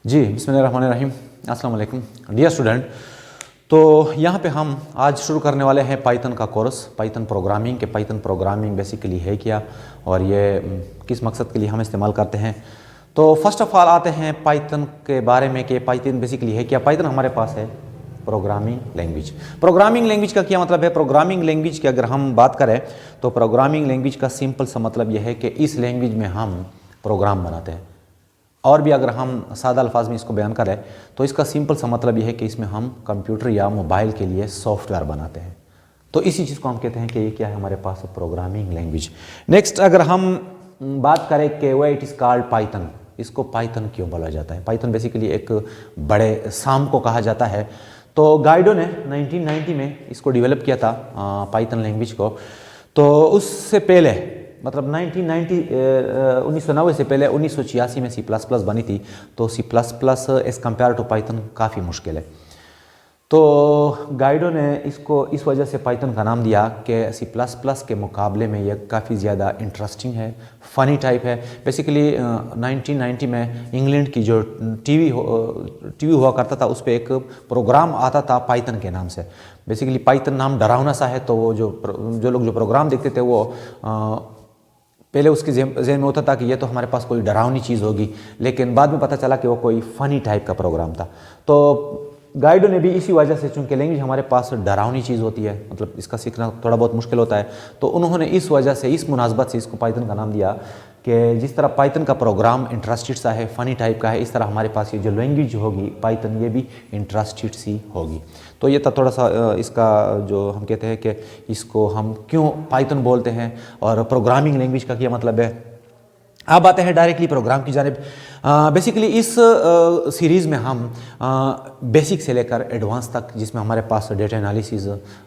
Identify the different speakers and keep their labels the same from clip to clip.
Speaker 1: जी बिस्मिल्लाहिर्रहमानिर्रहीम। अस्सलाम वालेकुम डियर स्टूडेंट। तो यहाँ पे हम आज शुरू करने वाले हैं पाइथन का कोर्स, पाइथन प्रोग्रामिंग के। पाइथन प्रोग्रामिंग बेसिकली है क्या और ये किस मकसद के लिए हम इस्तेमाल करते हैं। तो फर्स्ट ऑफ ऑल आते हैं पाइथन के बारे में कि पाइथन बेसिकली है क्या। पाइथन हमारे पास है प्रोग्रामिंग लैंग्वेज। प्रोग्रामिंग लैंग्वेज का क्या मतलब है? प्रोग्रामिंग लैंग्वेज की अगर हम बात करें तो प्रोग्रामिंग लैंग्वेज का सिंपल सा मतलब यह है कि इस लैंग्वेज में हम प्रोग्राम बनाते हैं। और भी अगर हम सादा अल्फाज में इसको बयान करें तो इसका सिंपल सा मतलब यह है कि इसमें हम कंप्यूटर या मोबाइल के लिए सॉफ्टवेयर बनाते हैं। तो इसी चीज़ को हम कहते हैं कि ये क्या है, हमारे पास प्रोग्रामिंग लैंग्वेज। नेक्स्ट अगर हम बात करें कि why it is called Python, इसको पाइथन क्यों बोला जाता है? पाइथन बेसिकली एक बड़े साम को कहा जाता है। तो गाइडो ने 1990 में इसको डेवलप किया था पाइथन लैंग्वेज को। तो उससे पहले मतलब 1990 से पहले 1986 में C++ बनी थी। तो C++ as compared to Python काफ़ी मुश्किल है। तो गाइडो ने इसको इस वजह से पाइथन का नाम दिया कि C++ के मुकाबले में यह काफ़ी ज़्यादा इंटरेस्टिंग है, फ़नी टाइप है। बेसिकली 1990 में इंग्लैंड की जो टीवी हुआ करता था उस पर एक प्रोग्राम आता था पाइथन के नाम से। बेसिकली पाइथन नाम डरावना सा है, तो वो जो लोग जो प्रोग्राम देखते थे वो पहले उसके ज़हन में होता था कि ये तो हमारे पास कोई डरावनी चीज़ होगी, लेकिन बाद में पता चला कि वो कोई फ़नी टाइप का प्रोग्राम था। तो गाइडो ने भी इसी वजह से, चूंकि लैंग्वेज हमारे पास डरावनी चीज़ होती है, मतलब इसका सीखना थोड़ा बहुत मुश्किल होता है, तो उन्होंने इस वजह से, इस मुनासबत से इसको पाइथन का नाम दिया कि जिस तरह पाइथन का प्रोग्राम इंटरेस्टेड सा है, फ़नी टाइप का है, इस तरह हमारे पास ये जो लैंग्वेज होगी पाइथन, ये भी इंटरेस्टेड सी होगी। तो ये था थोड़ा सा इसका जो हम कहते हैं कि इसको हम क्यों पाइथन बोलते हैं और प्रोग्रामिंग लैंग्वेज का क्या मतलब है। अब आते हैं डायरेक्टली प्रोग्राम की जानिब। बेसिकली इस सीरीज़ में हम बेसिक से लेकर एडवांस तक, जिसमें हमारे पास data analysis,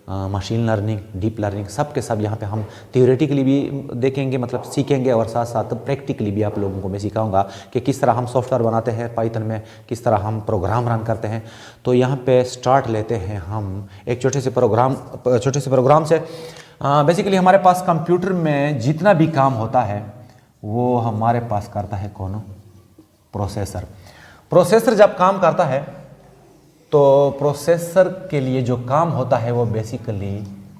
Speaker 1: machine learning, deep learning, सब के सब यहाँ पे हम थियोरेटिकली भी देखेंगे, मतलब सीखेंगे, और साथ साथ प्रैक्टिकली भी आप लोगों को मैं सिखाऊंगा कि किस तरह हम सॉफ्टवेयर बनाते हैं पाइथन में, किस तरह हम प्रोग्राम रन करते हैं। तो यहाँ पे स्टार्ट लेते हैं हम एक छोटे से प्रोग्राम से। बेसिकली हमारे पास कंप्यूटर में जितना भी काम होता है वो हमारे पास करता है कौन? प्रोसेसर। प्रोसेसर जब काम करता है तो प्रोसेसर के लिए जो काम होता है वो बेसिकली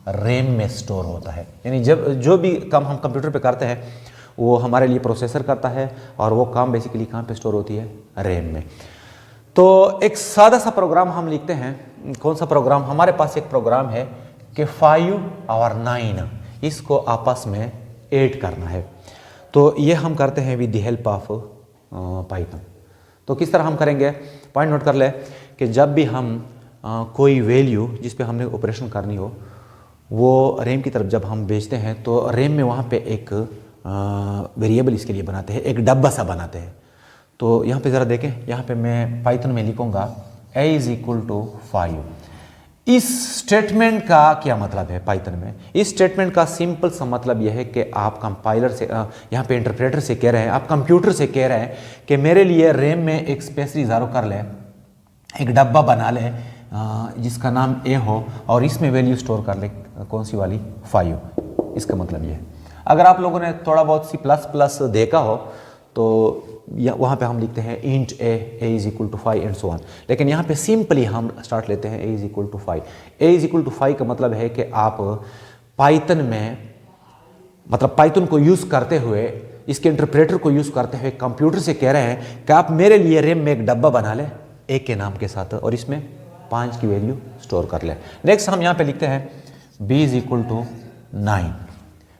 Speaker 1: रैम में स्टोर होता है। यानी जब जो भी काम हम कंप्यूटर पे करते हैं वो हमारे लिए प्रोसेसर करता है, और वो काम बेसिकली कहाँ पे स्टोर होती है? रैम में। तो एक सादा सा प्रोग्राम हम लिखते हैं। कौन सा प्रोग्राम? हमारे पास एक प्रोग्राम है कि 5 और 9 इसको आपस में ऐड करना है। तो ये हम करते हैं with the help of Python. तो किस तरह हम करेंगे? पॉइंट नोट कर ले कि जब भी हम कोई वैल्यू जिस पे हमने ऑपरेशन करनी हो वो रैम की तरफ जब हम भेजते हैं तो रैम में वहाँ पे एक वेरिएबल इसके लिए बनाते हैं, एक डब्बा सा बनाते हैं। तो यहाँ पे ज़रा देखें, यहाँ पे मैं पाइथन में लिखूँगा a = 5। इस स्टेटमेंट का क्या मतलब है पाइथन में? इस स्टेटमेंट का सिंपल सा मतलब यह है कि आप कंपाइलर से, यहाँ पे इंटरप्रेटर से कह रहे हैं, आप कंप्यूटर से कह रहे हैं कि मेरे लिए रैम में एक स्पेस रिजर्व कर ले, एक डब्बा बना ले जिसका नाम ए हो, और इसमें वैल्यू स्टोर कर ले। कौन सी वाली? 5। इसका मतलब यह है। अगर आप लोगों ने थोड़ा बहुत C++ देखा हो तो वहाँ पे हम लिखते हैं int a = 5 and so on. लेकिन यहाँ पे सिंपली हम स्टार्ट लेते हैं a = 5। a = 5 का मतलब है कि आप पाइथन में, मतलब पाइथन को यूज़ करते हुए, इसके इंटरप्रेटर को यूज़ करते हुए कंप्यूटर से कह रहे हैं कि आप मेरे लिए रैम में एक डब्बा बना लें a के नाम के साथ, और इसमें 5 की वैल्यू स्टोर कर लें। नेक्स्ट हम यहाँ पे लिखते हैं b = 9।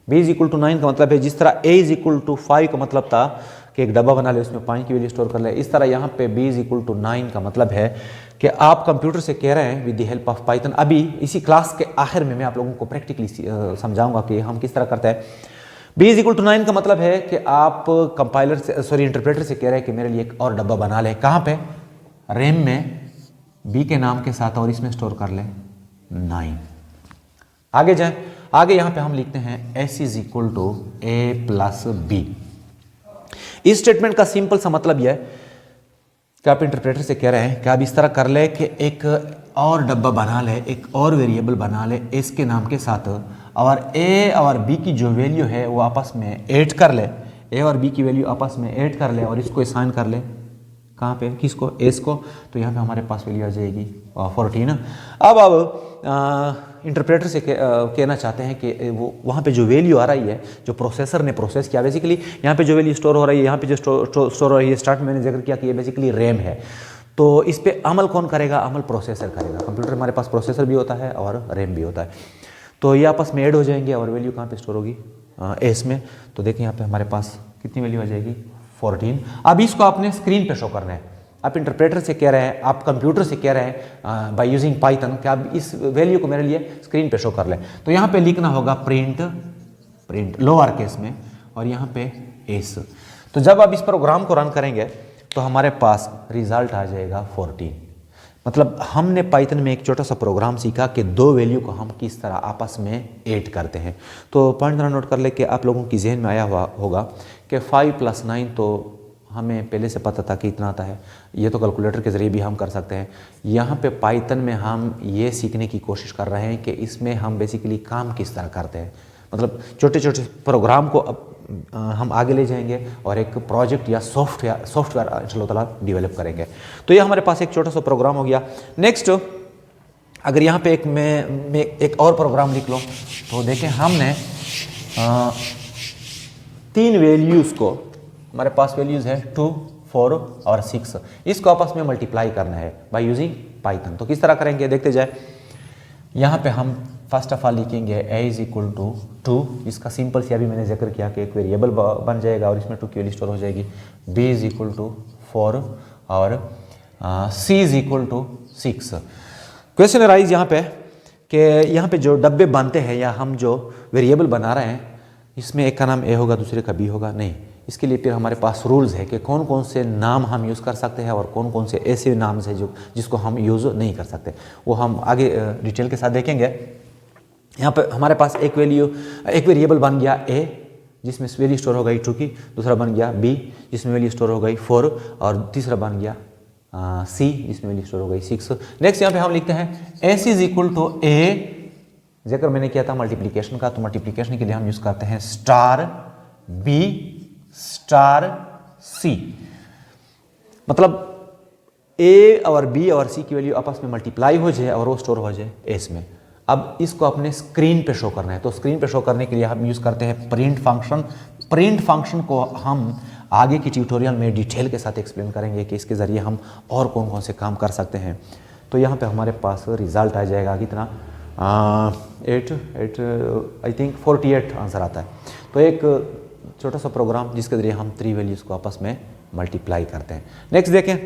Speaker 1: b = 9 का मतलब है जिस तरह a = 5 का मतलब था कि एक डब्बा बना ले, उसमें 5 की वैल्यू स्टोर कर ले, इस तरह यहाँ पे b = 9 का मतलब है कि आप कंप्यूटर से कह रहे हैं with the help of Python. अभी इसी क्लास के आखिर में मैं आप लोगों को प्रैक्टिकली समझाऊंगा कि हम किस तरह करते हैं। b = 9 का मतलब है कि आप कंपाइलर से, इंटरप्रेटर से कह रहे हैं कि मेरे लिए एक और डब्बा बना ले। कहाँ पे? रैम में, b के नाम के साथ, और इसमें स्टोर कर ले 9। आगे जाए, आगे यहाँ पे हम लिखते हैं s = a + b। इस स्टेटमेंट का सिंपल सा मतलब यह है कि आप इंटरप्रेटर से कह रहे हैं कि आप इस तरह कर ले कि एक और डब्बा बना ले, एक और वेरिएबल बना ले s के नाम के साथ, और a और b की जो वैल्यू है वो आपस में ऐड कर ले, a और b की वैल्यू आपस में ऐड कर ले, और इसको असाइन कर ले कहाँ पे, किसको, एस को। तो यहाँ पे हमारे पास वैल्यू आ जाएगी 14। अब इंटरप्रेटर से कहना चाहते हैं कि वो वहाँ पे जो वैल्यू आ रही है, जो प्रोसेसर ने प्रोसेस किया, बेसिकली यहाँ पे जो वैल्यू स्टोर हो रही है, यहाँ पे जो स्टोर हो रही है, स्टार्ट में मैंने जिक्र किया कि ये बेसिकली रैम है। तो इस पर अमल कौन करेगा, अमल प्रोसेसर करेगा। कंप्यूटर हमारे पास प्रोसेसर भी होता है और रैम भी होता है। तो ये आपस में ऐड हो जाएंगे और वैल्यू कहाँ पे स्टोर होगी, एस में। तो देखिए यहाँ पे हमारे पास कितनी वैल्यू आ जाएगी, 14। अब इसको आपने स्क्रीन पे शो करना है। आप इंटरप्रेटर से कह रहे हैं, आप कंप्यूटर से कह रहे हैं बाय यूजिंग पाइथन कि आप इस वैल्यू को मेरे लिए स्क्रीन पे शो कर लें। तो यहाँ पे लिखना होगा प्रिंट लोअर केस में और यहाँ पे एस। तो जब आप इस प्रोग्राम को रन करेंगे तो हमारे पास रिजल्ट आ जाएगा 14। मतलब हमने पाइथन में एक छोटा सा प्रोग्राम सीखा कि दो वैल्यू को हम किस तरह आपस में ऐड करते हैं। तो पॉइंट जरा नोट कर ले कि आप लोगों की जहन में आया हुआ होगा कि 5 + 9 तो हमें पहले से पता था कि इतना आता है, ये तो कैलकुलेटर के ज़रिए भी हम कर सकते हैं। यहाँ पे पाइथन में हम ये सीखने की कोशिश कर रहे हैं कि इसमें हम बेसिकली काम किस तरह करते हैं। मतलब छोटे छोटे प्रोग्राम को अब हम आगे ले जाएंगे और एक प्रोजेक्ट या सॉफ्टवेयर इंशाअल्लाह ताला डेवलप करेंगे। तो ये हमारे पास एक छोटा सा प्रोग्राम हो गया। नेक्स्ट, अगर यहाँ पे मैं एक और प्रोग्राम लिख लूँ तो देखें, हमने 3 वैल्यूज़ को, हमारे पास वैल्यूज़ है 2, 4 और 6, इसको आपस में मल्टीप्लाई करना है बाय यूजिंग पाइथन। तो किस तरह करेंगे देखते जाए। यहाँ पे हम फर्स्ट ऑफ ऑल लिखेंगे a = 2। इसका सिंपल से अभी मैंने जिक्र किया कि एक वेरिएबल बन जाएगा और इसमें 2 की वैल्यू स्टोर हो जाएगी। b = 4 और c = 6। क्वेश्चन अराइज यहाँ पे कि यहाँ पे जो डब्बे बनते हैं या हम जो वेरिएबल बना रहे हैं, इसमें एक का नाम a होगा, दूसरे का b होगा, नहीं। इसके लिए फिर हमारे पास रूल्स है कि कौन कौन से नाम हम यूज़ कर सकते हैं और कौन कौन से ऐसे नाम हैं जिसको हम यूज़ नहीं कर सकते। वो हम आगे डिटेल के साथ देखेंगे। यहाँ पे हमारे पास एक वेरिएबल बन गया a जिसमें वैल्यू स्टोर हो गई 2 की, दूसरा बन गया b जिसमें वैल्यू स्टोर हो गई 4 और तीसरा बन गया c जिसमें वैल्यू स्टोर हो गई 6। नेक्स्ट यहाँ पे हम लिखते हैं s = a, जिक्र मैंने किया था मल्टीप्लिकेशन का, तो मल्टीप्लिकेशन के लिए हम यूज़ करते हैं *b *c। मतलब a और b और c की वैल्यू आपस में मल्टीप्लाई हो जाए और वो स्टोर हो जाए s में। अब इसको अपने स्क्रीन पे शो करना है। तो स्क्रीन पे शो करने के लिए हम यूज़ करते हैं प्रिंट फंक्शन। प्रिंट फंक्शन को हम आगे की ट्यूटोरियल में डिटेल के साथ एक्सप्लेन करेंगे कि इसके ज़रिए हम और कौन कौन से काम कर सकते हैं। तो यहाँ पे हमारे पास रिज़ल्ट आ जाएगा कितना, 8 आई थिंक 48 आंसर आता है। तो एक छोटा सा प्रोग्राम जिसके ज़रिए हम 3 वैल्यूज़ को आपस में मल्टीप्लाई करते हैं। नेक्स्ट देखें,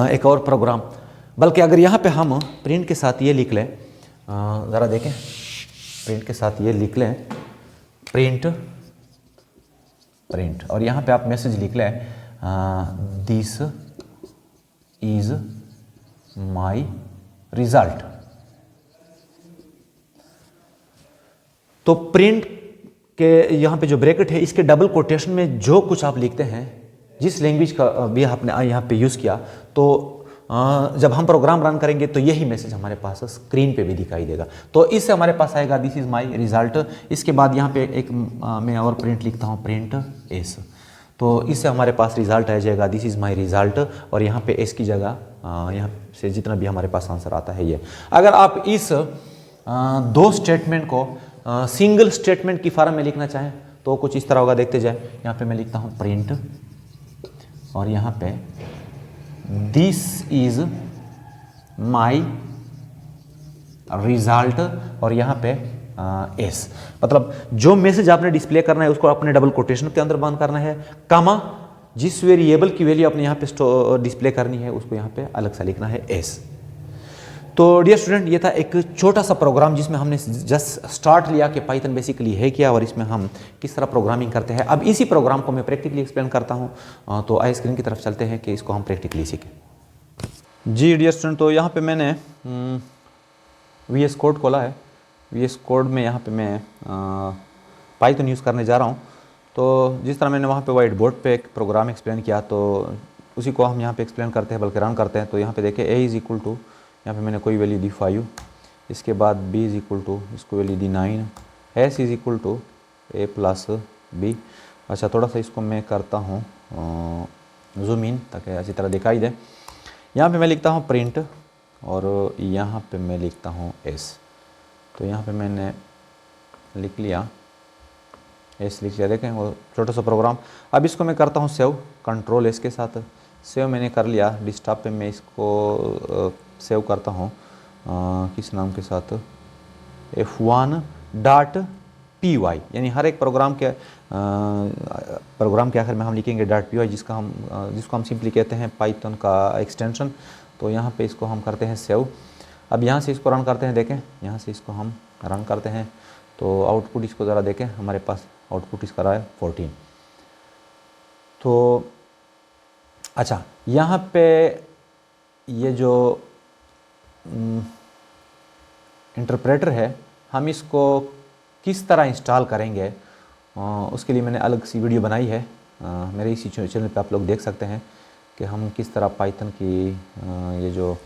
Speaker 1: एक और प्रोग्राम, बल्कि अगर यहाँ पे हम प्रिंट के साथ ये लिख लें, ज़रा देखें, प्रिंट के साथ ये लिख लें प्रिंट, और यहाँ पे आप मैसेज लिख लें दिस इज़ माई रिज़ल्ट। तो प्रिंट के यहाँ पे जो ब्रैकेट है, इसके डबल कोटेशन में जो कुछ आप लिखते हैं, जिस लैंग्वेज का भी आपने यहाँ पे यूज़ किया, तो जब हम प्रोग्राम रन करेंगे तो यही मैसेज हमारे पास स्क्रीन पे भी दिखाई देगा। तो इससे हमारे पास आएगा दिस इज़ माई रिज़ल्ट। इसके बाद यहाँ पे एक मैं और प्रिंट लिखता हूँ, प्रिंट एस। तो इससे हमारे पास रिज़ल्ट आ जाएगा दिस इज़ माई रिज़ल्ट, और यहाँ पे एस की जगह यहाँ से जितना भी हमारे पास आंसर आता है ये। अगर आप इस 2 स्टेटमेंट को सिंगल स्टेटमेंट की फॉर्म में लिखना चाहें तो कुछ इस तरह होगा, देखते जाए। यहाँ पे मैं लिखता हूँ प्रिंट और यहाँ पे दिस इज माई रिजल्ट और यहाँ पे एस। मतलब जो मैसेज आपने डिस्प्ले करना है उसको अपने डबल कोटेशन के अंदर बंद करना है, कमा जिस वेरिएबल की वैल्यू आपने यहाँ पे डिस्प्ले करनी है उसको यहाँ पे अलग सा लिखना है एस। तो डियर स्टूडेंट, ये था एक छोटा सा प्रोग्राम जिसमें हमने जस्ट स्टार्ट लिया कि पाइथन बेसिकली है क्या और इसमें हम किस तरह प्रोग्रामिंग करते हैं। अब इसी प्रोग्राम को मैं प्रैक्टिकली एक्सप्लेन करता हूँ। तो आइए स्क्रीन की तरफ चलते हैं कि इसको हम प्रैक्टिकली सीखें। जी डियर स्टूडेंट, तो यहाँ पे मैंने VS कोड खोला है। VS कोड में यहाँ पे मैं पाइथन यूज़ करने जा रहा हूँ। तो जिस तरह मैंने वहाँ पे वाइट बोर्ड पे एक प्रोग्राम एक्सप्लेन किया, तो उसी को हम यहाँ पे एक्सप्लेन करते हैं, बल्कि रन करते हैं। तो यहाँ पे देखिए a इज़ इक्वल टू, यहाँ पे मैंने कोई वैल्यू दी 5, इसके बाद b इज़ इक्वल टू, इसको वैल्यू दी 9, s is equal to a plus b। अच्छा, थोड़ा सा इसको मैं करता हूँ जूम इन ताकि अच्छी तरह दिखाई दे। यहाँ पे मैं लिखता हूँ प्रिंट और यहाँ पे मैं लिखता हूँ एस। तो यहाँ पे मैंने लिख लिया, एस लिख लिया, देखें वो छोटा सा प्रोग्राम। अब इसको मैं करता हूँ सेव, कंट्रोल एस के साथ सेव मैंने कर लिया। डेस्कटॉप पे मैं इसको सेव करता हूँ किस नाम के साथ, f1.py, यानी हर एक प्रोग्राम के आखिर में हम लिखेंगे .py, जिसको हम सिंपली कहते हैं पाइथन का एक्सटेंशन। तो यहाँ पे इसको हम करते हैं सेव। अब यहाँ से इसको रन करते हैं, देखें यहाँ से इसको हम रन करते हैं तो आउटपुट इसको ज़रा देखें, हमारे पास आउटपुट इसका रहा है 14। तो अच्छा, यहाँ पे ये जो इंटरप्रेटर है हम इसको किस तरह इंस्टॉल करेंगे उसके लिए मैंने अलग सी वीडियो बनाई है, मेरे इसी चैनल पे आप लोग देख सकते हैं कि हम किस तरह पाइथन की ये जो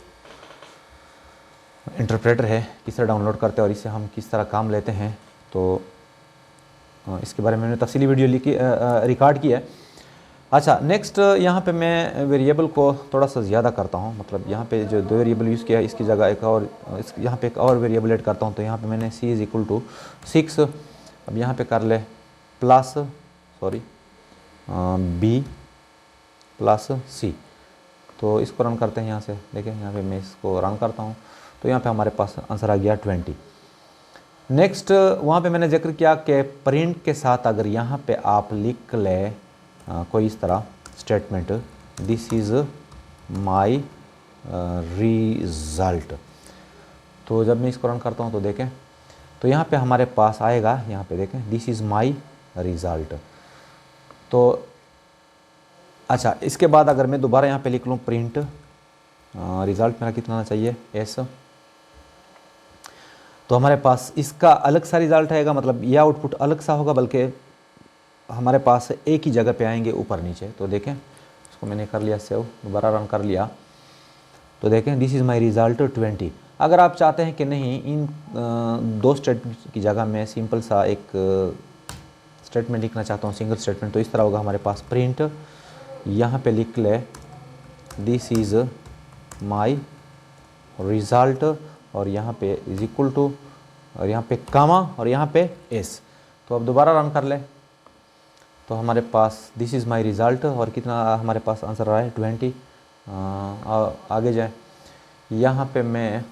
Speaker 1: इंटरप्रेटर है किस तरह डाउनलोड करते हैं और इससे हम किस तरह काम लेते हैं। तो इसके बारे में मैंने तफसीली वीडियो रिकॉर्ड की है। अच्छा, नेक्स्ट यहाँ पे मैं वेरिएबल को थोड़ा सा ज़्यादा करता हूँ, मतलब यहाँ पे जो 2 वेरिएबल यूज़ किया है इसकी जगह एक और यहाँ पे एक और वेरिएबल ऐड करता हूँ। तो यहाँ पे मैंने c = 6, अब यहाँ पे कर ले प्लस b + c। तो इसको रन करते हैं यहाँ से, देखें यहाँ पे मैं इसको रन करता हूँ तो यहाँ पे हमारे पास आंसर आ गया 20। नेक्स्ट वहाँ पे मैंने जिक्र किया कि प्रिंट के साथ अगर यहाँ पे आप लिख ले कोई इस तरह statement, this is my result. तो जब मैं इसको रन करता हूँ तो देखें तो यहाँ पे हमारे पास आएगा, यहाँ पे देखें दिस इज़ माई रिज़ल्ट। तो अच्छा, इसके बाद अगर मैं दोबारा यहाँ पे लिख लूँ प्रिंट रिज़ल्ट मेरा कितना आना चाहिए एस, तो हमारे पास इसका अलग सा रिज़ल्ट आएगा, मतलब यह आउटपुट अलग सा होगा, बल्कि हमारे पास एक ही जगह पे आएंगे ऊपर नीचे। तो देखें इसको मैंने कर लिया सेव, दोबारा रन कर लिया तो देखें दिस इज़ माई रिज़ल्ट 20। अगर आप चाहते हैं कि नहीं इन 2 स्टेटमेंट की जगह मैं सिंपल सा एक स्टेटमेंट लिखना चाहता हूँ, सिंगल स्टेटमेंट, तो इस तरह होगा हमारे पास प्रिंट, यहाँ पे लिख ले दिस इज़ माई रिज़ल्ट और यहाँ पे इज इक्वल टू और यहाँ पे कामा और यहाँ पे एस। तो अब दोबारा रन कर ले तो हमारे पास दिस इज़ माई रिज़ल्ट और कितना हमारे पास आंसर रहा है 20। आगे जाए, यहाँ पे मैं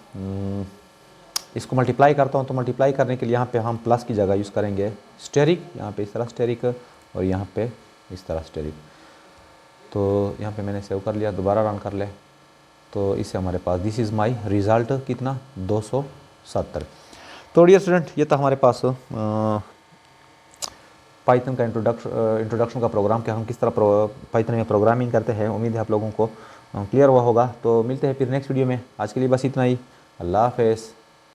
Speaker 1: इसको मल्टीप्लाई करता हूँ। तो मल्टीप्लाई करने के लिए यहाँ पे हम प्लस की जगह यूज़ करेंगे स्टेरिक, यहाँ पे इस तरह स्टेरिक और यहाँ पे इस तरह स्टेरिक। तो यहाँ पे मैंने सेव कर लिया, दोबारा रन कर ले तो इससे हमारे पास दिस इज़ माई रिज़ल्ट कितना 270। तो डियर स्टूडेंट, ये था हमारे पास पाइथन का इंट्रोडक्शन का प्रोग्राम कि हम किस तरह पाइथन में प्रोग्रामिंग करते हैं। उम्मीद है आप लोगों को क्लियर हुआ होगा। तो मिलते हैं फिर नेक्स्ट वीडियो में। आज के लिए बस इतना ही। अल्लाह हाफ़िज़।